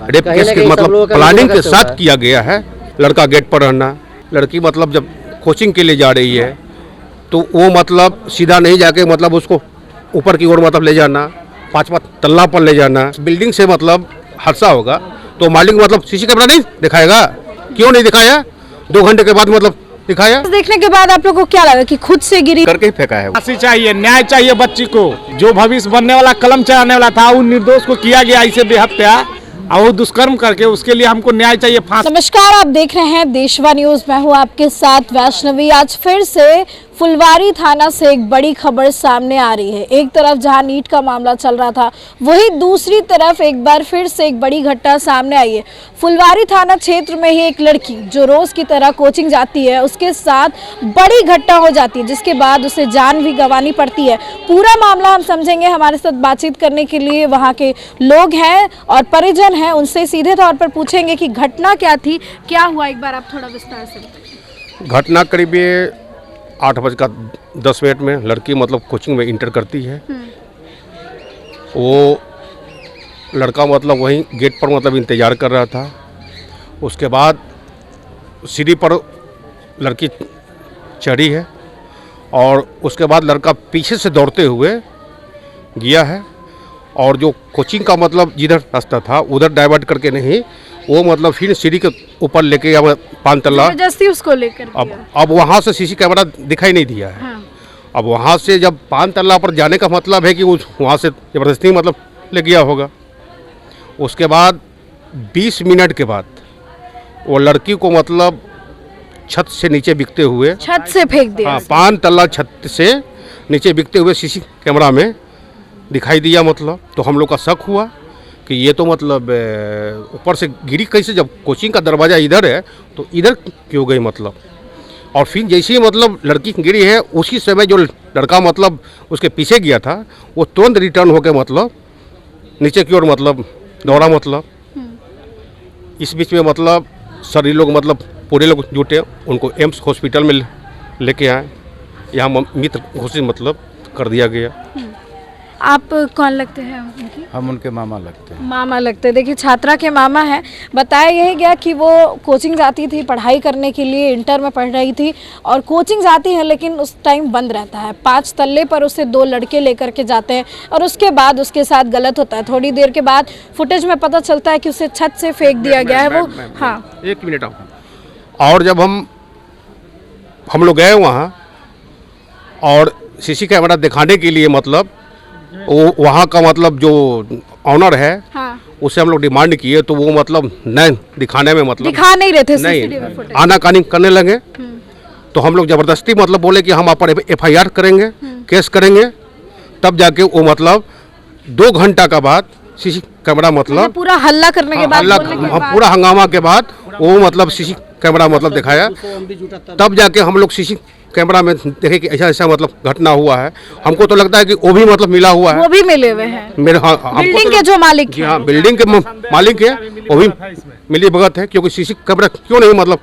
Rape case के मतलब planning के साथ किया गया है। लड़का गेट पर रहना, लड़की मतलब जब कोचिंग के लिए जा रही है तो वो मतलब सीधा नहीं जाके मतलब उसको ऊपर की ओर मतलब ले जाना, 5वां तल्ला पर ले जाना। बिल्डिंग से मतलब हादसा होगा तो मालिक मतलब सीसी कैमरा नहीं दिखाएगा, क्यों नहीं दिखाया? 2 घंटे के बाद मतलब दिखाया। देखने के बाद आप लोगों को क्या लगा कि खुद से गिरी करके ही फेंका है। फांसी चाहिए, न्याय चाहिए बच्ची को। जो भविष्य बनने वाला, कलम चलाने वाला था, उन निर्दोष को किया गया इसे बेहत्या और वो दुष्कर्म करके, उसके लिए हमको न्याय चाहिए, फांसी। नमस्कार, आप देख रहे हैं देशवा न्यूज। मैं हूं आपके साथ वैष्णवी। आज फिर से फुलवारी थाना से एक बड़ी खबर सामने आ रही है। एक तरफ जहां नीट का मामला चल रहा था, वही दूसरी तरफ एक बार फिर से एक बड़ी घटना सामने आई है। फुलवारी थाना क्षेत्र में ही एक लड़की जो रोज की तरह कोचिंग जाती है, उसके साथ बड़ी घटना हो जाती है, जिसके बाद उसे जान भी गंवानी पड़ती है। पूरा मामला हम समझेंगे। हमारे साथ बातचीत करने के लिए वहाँ के लोग हैं और परिजन हैं, उनसे सीधे तौर पर पूछेंगे कि घटना क्या थी, क्या हुआ। एक बार आप थोड़ा विस्तार से। घटना करीब 8:10 में लड़की मतलब कोचिंग में इंटर करती है। वो लड़का मतलब वहीं गेट पर मतलब इंतज़ार कर रहा था। उसके बाद सीढ़ी पर लड़की चढ़ी है और उसके बाद लड़का पीछे से दौड़ते हुए गया है और जो कोचिंग का मतलब जिधर रास्ता था उधर डाइवर्ट करके नहीं, वो मतलब फिर सीढ़ी के ऊपर लेके या 5 तल्ला जबरदस्ती उसको लेकर अब वहाँ से सीसी कैमरा दिखाई नहीं दिया है। हाँ। अब वहाँ से जब 5 तल्ला पर जाने का मतलब है कि वहाँ से ज़बरदस्ती मतलब ले गया होगा। उसके बाद 20 मिनट के बाद वो लड़की को मतलब छत से नीचे बिकते हुए, छत से फेंक दिया। हाँ, 5 तल्ला छत से नीचे बिकते हुए सीसी कैमरा में दिखाई दिया। मतलब तो हम लोग का शक हुआ कि ये तो मतलब ऊपर से गिरी कैसे, जब कोचिंग का दरवाज़ा इधर है तो इधर क्यों गई मतलब। और फिर जैसे ही मतलब लड़की गिरी है उसी समय जो लड़का मतलब उसके पीछे गया था वो तुरंत रिटर्न होकर मतलब नीचे की ओर मतलब दौड़ा। मतलब इस बीच में मतलब सभी लोग मतलब पूरे लोग जुटे, उनको एम्स हॉस्पिटल में लेके आए। यहाँ मित्र घोषित मतलब कर दिया गया। आप कौन लगते हैं उनकी? हम उनके मामा लगते हैं। मामा लगते हैं। देखिए, छात्रा के मामा हैं। बताया यही गया कि वो कोचिंग जाती थी पढ़ाई करने के लिए, इंटर में पढ़ रही थी और कोचिंग जाती है लेकिन उस टाइम बंद रहता है। 5 तल्ले पर उसे 2 लड़के लेकर के जाते हैं और उसके बाद उसके साथ गलत होता है। थोड़ी देर के बाद फुटेज में पता चलता है कि उसे छत से फेंक दिया गया है। वो हाँ, 1 मिनट आओ। और जब हम लोग गए वहाँ और सीसी कैमरा दिखाने के लिए मतलब वो वहाँ का मतलब जो ऑनर है हाँ, उससे हम लोग डिमांड किए तो वो मतलब नहीं दिखाने में मतलब दिखा नहीं रहे थे नहीं, CCTV फुटेज। आनाकानी करने लगे। तो हम लोग ज़बरदस्ती मतलब बोले कि हम आप पर FIR करेंगे, केस करेंगे। तब जाके वो मतलब 2 घंटा का बाद सीसी कैमरा मतलब पूरा हल्ला करने के बाद, बोलने के बाद, पूरा हंगामा के बाद वो मतलब सीसी कैमरा मतलब दिखाया। तब जाके हम लोग सीसी कैमरा में देखे कि ऐसा ऐसा मतलब घटना हुआ है। हमको तो लगता है कि वो भी मतलब मिला हुआ है। वो भी मिले हुए हैं मेरे बिल्डिंग के जो मालिक जी हाँ, बिल्डिंग के मालिक है, वो भी मिली भगत है। क्योंकि सीसी कैमरा क्यों नहीं मतलब।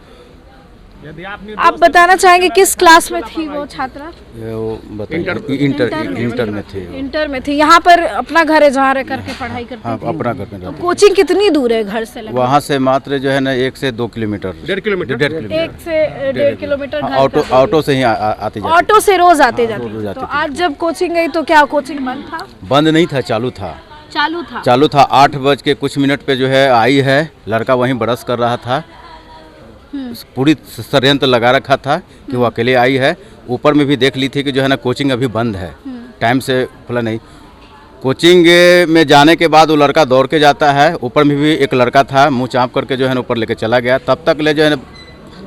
आप बताना चाहेंगे किस क्लास में थी वो छात्रा? वो बताइए। इंटर में थे। इंटर में थी। यहाँ पर अपना घर है जहाँ रह करके पढ़ाई करती हाँ, थी? अपना घर में रहते। कोचिंग कितनी दूर है घर से? लगभग वहाँ से मात्र जो है ना 1 से 2 किलोमीटर। 1.5 किलोमीटर। 1 से 1.5 किलोमीटर घर का। ऑटो से ही आते जाते। ऑटो से रोज आते रोज जाते। जाती तो थी। आज जब कोचिंग गई तो क्या कोचिंग बंद था? बंद नहीं था, चालू था। चालू था। 8 बज के कुछ मिनट पे जो है आई है। लड़का वहीं बरस कर रहा था। पूरी षड्यंत्र लगा रखा था कि वो अकेले आई है। ऊपर में भी देख ली थी कि जो है ना कोचिंग अभी बंद है, टाइम से खुला नहीं। कोचिंग में जाने के बाद वो लड़का दौड़ के जाता है। ऊपर में भी एक लड़का था, मुंह चाँप करके जो है ना ऊपर लेके चला गया। तब तक ले जो है ना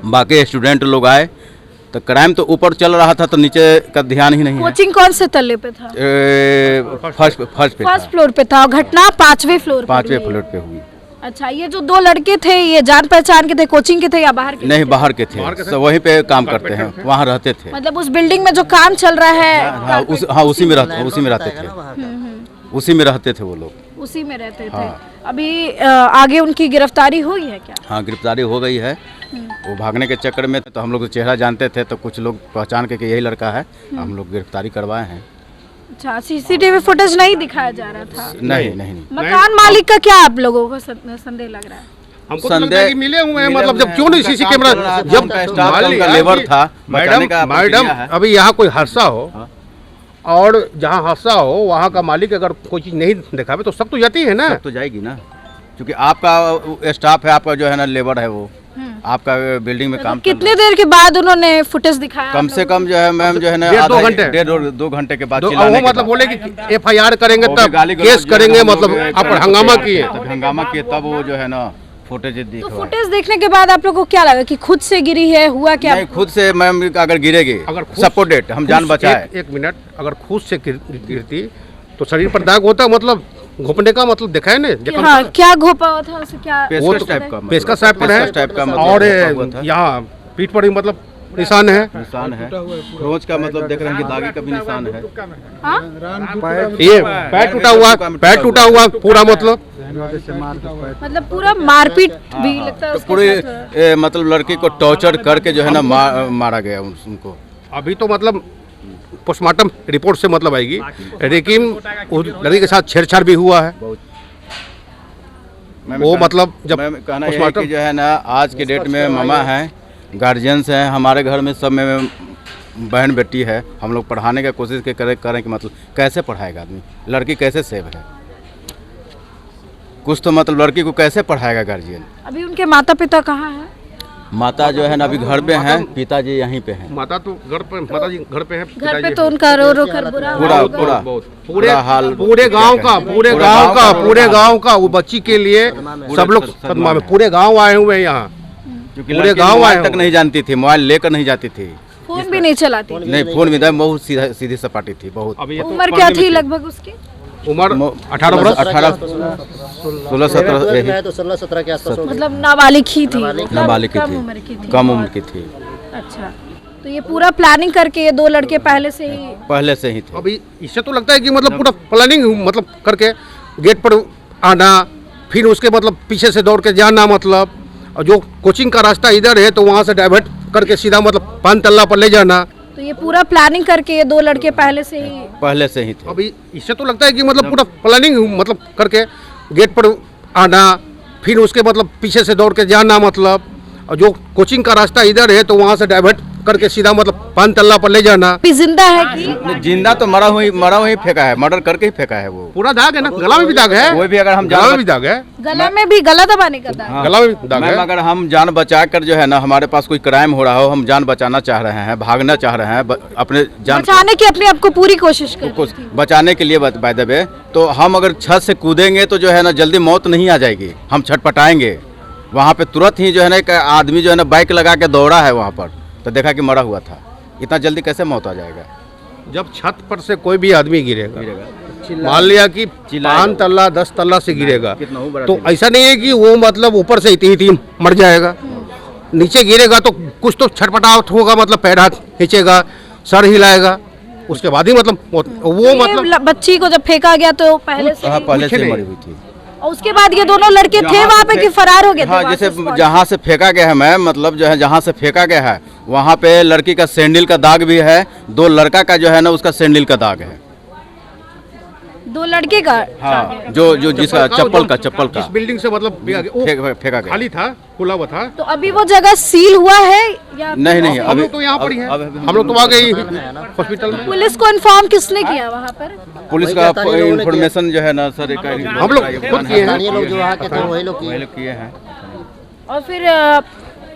बाकी स्टूडेंट लोग आए तो क्राइम तो ऊपर चल रहा था तो नीचे का ध्यान ही नहीं है। कोचिंग कौन से तल्ले पे था? फर्स्ट फ्लोर पे था। घटना 5वें फ्लोर पे 5वें हुई। फ्लोर पे हुई। अच्छा, ये जो 2 लड़के थे ये जान पहचान के थे, कोचिंग के थे या बाहर के? नहीं, बाहर के थे। तो वहीं पे काम करते हैं, वहाँ रहते थे। मतलब उस बिल्डिंग में जो काम चल रहा है उसी में रहते थे। उसी में रहते थे वो लोग। उसी में रहते थे। हाँ। अभी आगे उनकी गिरफ्तारी हुई है क्या? हाँ, गिरफ्तारी हो गई है। वो भागने के चक्कर में तो हम लोग चेहरा जानते थे तो कुछ लोग पहचान के कि यही लड़का है, हम लोग गिरफ्तारी करवाए हैं। अच्छा, सीसीटीवी फुटेज नहीं दिखाया जा रहा था। नहीं नहीं नहीं मकान मालिक का क्या आप लोगों को संदेह लग रहा है? हमको तो लगता है कि मिले हुए हैं, मतलब जब क्यों नहीं सीसी कैमरा, जब मान लिया लेबर था, बचाने का मैडम मैडम प्रक्रिया है। अभी यहाँ कोई हादसा हो और जहाँ हादसा हो वहाँ का मालिक अगर कोई चीज नहीं दिखावे तो सब तो जाती है ना। सब तो जाएगी ना, क्योंकि आपका स्टाफ है, आपका जो है ना लेबर है, वो आपका बिल्डिंग में काम कर कितने देर के बाद उन्होंने फुटेज दिखाया? कम से कम जो है मैम जो है ना डेढ़ दो आधा- घंटे। डेढ़ दो घंटे के बाद वो चिल्लाने के मतलब बाद। बोले कि FIR करेंगे वो भी तब गाली गलौज केस जो है करेंगे, हम लोग मतलब आप करने हंगामा के किए। तब हंगामा किए तब वो जो है ना फुटेज तो दिखवा। फुटेज देखने के बाद आप लोगों को क्या लगा कि खुद से गिरी है, हुआ क्या? नहीं, खुद से मैम अगर गिरेगी, अगर खुद- सपोर्टेड हम जान बचाए। एक मिनट, अगर खुद से गिरती तो शरीर पर दाग होता, मतलब घोपने का मतलब देखा है ना, जख्म हाँ, क्या घोपा हुआ था उसे? क्या वो पेशकश तो टाइप का मतलब, पेशकश टाइप पर है, पेशकश टाइप का मतलब और घोपा हुआ था। यहाँ पीठ पर भी मतलब निशान है। निशान है, रोज का मतलब देख रहे हैं कि दागी का भी निशान है। हाँ? ये पैर टूटा हुआ पूरा, मतलब पूरा मारपीट भी लगता है तो उसके पूरे साथ हुआ। मतलब लड़की को टॉर्चर करके जो है ना मारा गया उनको। अभी तो मतलब पोस्टमार्टम रिपोर्ट से मतलब आएगी, लेकिन उस लड़की के साथ छेड़छाड़ भी हुआ है। वो मतलब जब कहना यह है पोस्टमार्टम कि जो है ना आज के डेट में मामा हैं, गार्जियंस हैं, हमारे घर में सब में बहन बेटी है, हम लोग पढ़ाने का कोशिश करें कि मतलब कैसे पढ़ाएगा आदमी, लड़की कैसे सेव है, कुछ तो मतलब लड़की को कैसे पढ़ाएगा गार्जियन। अभी उनके माता पिता कहाँ हैं? माता जो है ना अभी घर पे हैं, पिताजी यहीं पे हैं। माता तो घर पे, माता जी घर पे है, घर पे तो उनका रो रो कर बुरा पूरा हाल होगा। पूरा पूरे हाल पूरे गांव का वो बच्ची के लिए सब लोग सदमा में, पूरे गांव आए हुए हैं यहाँ, क्योंकि पूरे लड़की गांव मोबाइल आए तक नहीं जानती थी, मोबाइल लेकर नहीं जाती थी, फोन भी नहीं चलाती थी। नहीं फोन में बहुत सीधी सपाटी थी बहुत। अभी ये तो उम्र क्या थी लगभग उसकी? उम्र 18 वर्ष, 18 16 17 यही है तो 16-17 के आसपास होगा। मतलब नाबालिग ही थी, नाबालिग कम थी, उम्र की थी। कम उम्र की थी, अच्छा, तो ये पूरा प्लानिंग करके ये दो लड़के पहले से ही पहले से ही थे। अभी इससे तो लगता है कि मतलब पूरा प्लानिंग मतलब करके गेट पर आना, फिर उसके मतलब पीछे से दौड़ के जाना, मतलब और जो कोचिंग का रास्ता इधर है तो वहाँ से डाइवर्ट करके सीधा मतलब 5 तल्ला पर ले जाना। तो ये पूरा प्लानिंग करके ये दो लड़के पहले से ही थे। अभी इससे तो लगता है कि मतलब पूरा प्लानिंग मतलब करके गेट पर आना, फिर उसके मतलब पीछे से दौड़ के जाना, मतलब और जो कोचिंग का रास्ता इधर है तो वहाँ से डाइवर्ट करके सीधा मतलब 5 तल्ला पर ले जाना। भी जिंदा है कि जिंदा तो मरा हुई फेंका है, मर्डर करके ही फेंका है वो। पूरा दाग है ना, गला में भी दाग है, वो भी अगर हम गला में भी दाग है, गला में भी गला दबाने का दाग? गला में भी दाग है। मैम अगर हम जान बचा कर जो है ना, हमारे पास कोई क्राइम हो रहा हो, हम जान बचाना चाह रहे हैं, भागना चाह रहे हैं, अपने जान बचाने की अपने आप को पूरी कोशिश कर को बचाने के लिए बाय द वे, तो हम अगर छत से कूदेंगे तो जो है ना जल्दी मौत नहीं आ जाएगी, हम छटपटाएंगे। वहाँ पे तुरंत ही जो है ना एक आदमी जो है ना बाइक लगा के दौड़ा है वहाँ पर, तो देखा कि मरा हुआ था, इतना जल्दी कैसे मौत आ जाएगा। जब छत पर से कोई भी आदमी गिरेगा, मान लिया कि 5 तल्ला 10 तल्ला से गिरेगा, तो ऐसा नहीं है कि वो मतलब ऊपर से इतनी मर जाएगा, नीचे गिरेगा तो कुछ तो छटपटाहट होगा, मतलब पैर हाथ खींचेगा, सर हिलाएगा, उसके बाद ही मतलब वो मतलब बच्ची को जब फेंका गया तो पहले से ही- पहले से नहीं। मरी हुई थी। और उसके बाद ये दोनों लड़के थे वहाँ पे कि फरार हो गए थे? हाँ, वहाँ जैसे से spot जहाँ से फेंका गया है मैम, मतलब जो है जहाँ से फेंका गया है वहाँ पे लड़की का सैंडल का दाग भी है, 2 लड़का का जो है ना उसका सैंडल का दाग है। दो लड़के का? हाँ, जो जिसका चप्पल का जिस बिल्डिंग से मतलब फेंका गया। खाली था, खुला हुआ था। तो अभी वो जगह सील हुआ है या नहीं हम लोग तो यहाँ पर ही है, हम लोग तो आ गए हॉस्पिटल में। पुलिस को इन्फॉर्म किसने किया वहाँ पर? पुलिस का इंफॉर्मेशन जो है ना सर, हम लोग खुद किए हैं। स्थानीय लोग जो आके थे वही लोग वही लोग किए हैं। और फिर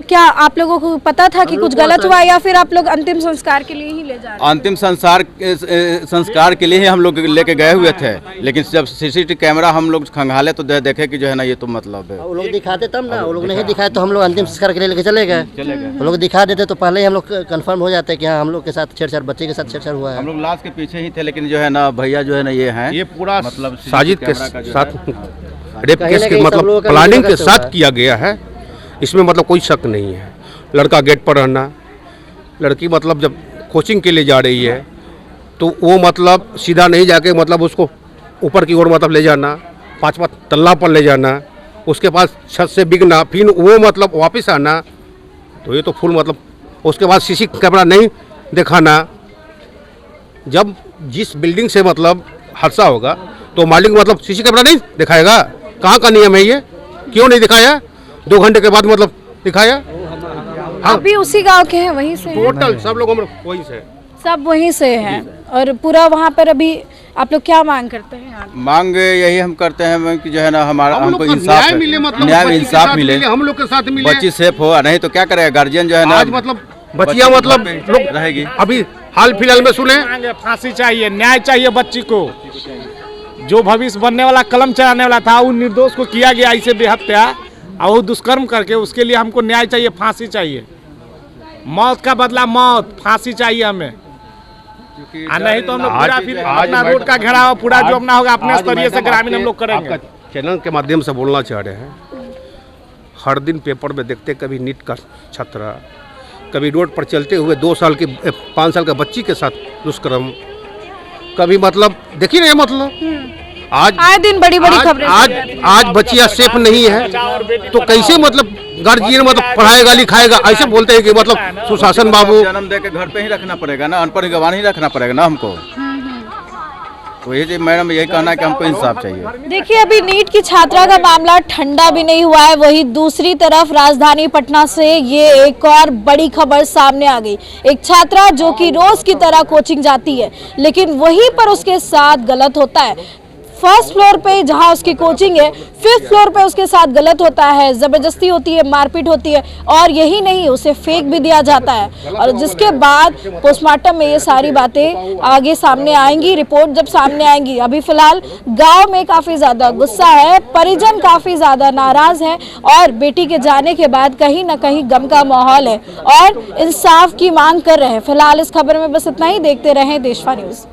क्या आप लोगों को पता था कि कुछ गलत हुआ या फिर आप लोग अंतिम संस्कार के लिए ही ले जा रहे? अंतिम संस्कार के लिए ही हम लोग लेके गए हुए थे, लेकिन जब सीसीटीवी कैमरा हम लोग खंगाले तो देखे कि जो है ना ये तो मतलब है। वो लोग दिखाते तब ना, वो लोग नहीं दिखाए तो हम लोग अंतिम संस्कार के लिए लेके चले गए। वो लोग दिखा देते तो पहले ही हम लोग कंफर्म हो जाते कि हाँ हम लोग के साथ छेड़छाड़, बच्चे के साथ छेड़छाड़ हुआ है। हम लोग लाश के पीछे ही थे, लेकिन जो है ना भैया जो है ना ये हैं, ये पूरा मतलब साजिद के साथ रेप कहीं केस ना के कहीं सब मतलब लोगों का प्लानिंग के मिलकर हुआ साथ है। किया गया है, इसमें मतलब कोई शक नहीं है। लड़का गेट पर रहना, लड़की मतलब जब कोचिंग के लिए जा रही है तो वो मतलब सीधा नहीं जाके मतलब उसको ऊपर की ओर मतलब ले जाना, 5 तल्ला पर ले जाना, उसके पास छत से बिगना, फिर वो मतलब वापस आना, तो ये तो फुल मतलब उसके बाद सीसी कैमरा नहीं दिखाना। जब जिस बिल्डिंग से मतलब हादसा होगा तो मालिक मतलब सीसी कैमरा नहीं दिखाएगा? कहाँ का नियम है ये? क्यों नहीं दिखाया? 2 घंटे के बाद मतलब दिखाया? हाँ, अभी उसी गांव के हैं, वहीं से हैं? टोटल सब लोग हम वहीं से। सब वहीं से हैं और पूरा वहाँ पर अभी आप लोग क्या मांग करते हैं आगे? मांग यही हम करते हैं कि जो है ना हमारा हम लोग हमको को इंसाफ न्याय मिले, मतलब न्याय बच्ची के इंसाफ साथ मिले, हम लोग के साथ मिले, बच्ची सेफ हो, नहीं तो क्या करेगा गार्जियन जो है ना आज मतलब बच्चियां मतलब लोग रहेगी। अभी हाल फिलहाल में सुने मांगे फांसी चाहिए, न्याय चाहिए बच्ची को। जो भविष्य बनने वाला कलम चलाने वाला था, उन निर्दोष को किया गया ऐसे बेहत्या और वो दुष्कर्म करके, उसके लिए हमको न्याय चाहिए, फांसी चाहिए, मौत का बदला मौत, फांसी चाहिए हमें। नहीं तो हम लोग पूरा फिर अपना रोड का घेराव पूरा जो अपना होगा अपने स्तरीय से ग्रामीण हम लोग करेंगे। आपका चैनल के माध्यम से बोलना चाह रहे हैं, हर दिन पेपर में देखते कभी नीट का छात्रा, कभी रोड पर चलते हुए 2 साल की 5 साल का बच्ची के साथ दुष्कर्म, कभी मतलब देखिए ना मतलब आज आए दिन बड़ी बड़ी खबरें आज बच्चियां सेफ नहीं है तो कैसे मतलब गार्जियन मतलब पढ़ाएगा लिखाएगा? ऐसे बोलते हैं कि मतलब सुशासन बाबू जन्म दे के घर पे ही रखना पड़ेगा ना, अनपढ़ गवाह ही रखना पड़ेगा ना हमको। तो ये मैडम यही कहना है कि हमको इंसाफ चाहिए। देखिए अभी नीट की छात्रा का मामला ठंडा भी नहीं हुआ है, वहीं दूसरी तरफ राजधानी पटना से ये एक और बड़ी खबर सामने आ गई। एक छात्रा जो कि रोज की तरह कोचिंग जाती है, लेकिन वहीं पर उसके साथ गलत होता है। फर्स्ट फ्लोर पे जहां उसकी कोचिंग है, 5th फ्लोर पे उसके साथ गलत होता है, जबरदस्ती होती है, मारपीट होती है और यही नहीं उसे फेंक भी दिया जाता है। और जिसके बाद पोस्टमार्टम में ये सारी बातें आगे सामने आएंगी, रिपोर्ट जब सामने आएंगी। अभी फिलहाल गांव में काफी ज्यादा गुस्सा है, परिजन काफी ज्यादा नाराज हैं और बेटी के जाने के बाद कहीं ना कहीं गम का माहौल है और इंसाफ की मांग कर रहे हैं। फिलहाल इस खबर में बस इतना ही। देखते रहें देशवा न्यूज।